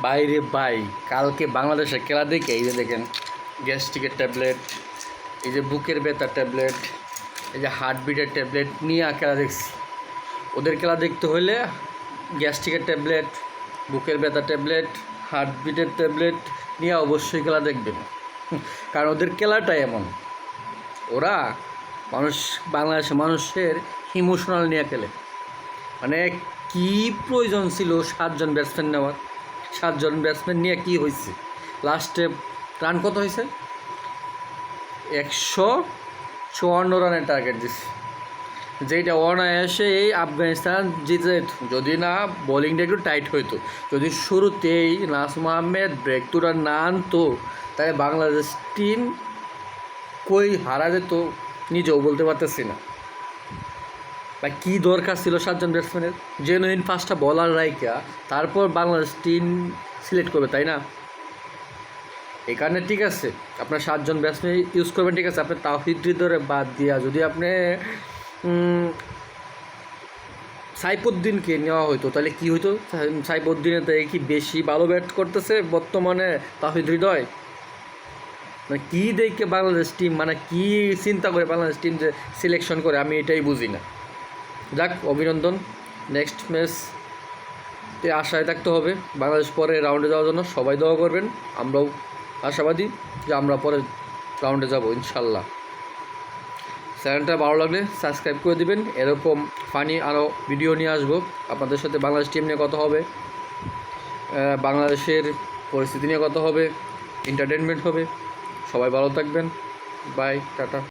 বাইরে বাই, কালকে বাংলাদেশের খেলা দেখে এই যে দেখেন গ্যাস্ট্রিকের ট্যাবলেট, এই যে বুকের ব্যথার ট্যাবলেট, এই যে হার্টবিটের ট্যাবলেট নিয়ে খেলা দেখছি। ওদের খেলা দেখতে হলে গ্যাস্ট্রিকের ট্যাবলেট, বুকের ব্যথার ট্যাবলেট, হার্টবিটের ট্যাবলেট নিয়ে অবশ্যই খেলা দেখবেন। কারণ ওদের খেলাটা এমন, ওরা বাংলাদেশের মানুষের ইমোশনাল নিয়ে খেলে। মানে কী প্রয়োজন ছিল 7 জন ব্যাটসম্যান নেওয়ার? 7 জন ব্যাটসম্যান নিয়ে কী হয়েছে? লাস্টে রান কত হয়েছে? 154 রানের টার্গেট দিচ্ছে, যেটা অনায়াসে এই আফগানিস্তান জিতে যেত যদি না বোলিংটা একটু টাইট হইতো। যদি শুরুতেই নাসুম আহমেদ ব্রেক থ্রুটা না আনতো তাহলে বাংলাদেশ টিম কই হারা যেত নিজেও বলতে পারতেছি না। বা কী দরকার ছিল 7 জন ব্যাটসম্যানের? জেনুইন 5টা বলার রাইকা তারপর বাংলাদেশ টিম সিলেক্ট করবে, তাই না? এখানে ঠিক আছে আপনার 7 জন ব্যাটসম্যান ইউজ করবেন, ঠিক আছে। আপনি তাওহিদ হৃদয়রে বাদ দিয়া যদি আপনি সাইফুদ্দিনকে নেওয়া হইতো তাহলে কী হইতো? সাইফুদ্দিনের তো কি বেশি ভালো ব্যাট করতেছে বর্তমানে তাওহিদ হৃদয়? মানে কী দেখে বাংলাদেশ টিম, মানে কী চিন্তা করে বাংলাদেশ টিম যে সিলেকশন করে, আমি এটাই বুঝি না। যাক, অভিনন্দন। নেক্সট ম্যাচতে আশায় থাকতে হবে বাংলাদেশ পরে রাউন্ডে যাওয়ার জন্য। সবাই দোয়া করবেন, আমরাও আশাবাদী যে আমরা পরে রাউন্ডে যাব ইনশাল্লাহ। চ্যানেলটা ভালো লাগলে সাবস্ক্রাইব করে দিবেন। এরকম ফানি আরও ভিডিও নিয়ে আসবো আপনাদের সাথে। বাংলাদেশ টিম নিয়ে কথা হবে, বাংলাদেশের পরিস্থিতি নিয়ে কথা হবে, এন্টারটেনমেন্ট হবে। সবাই ভালো থাকবেন, বাই, টাটা।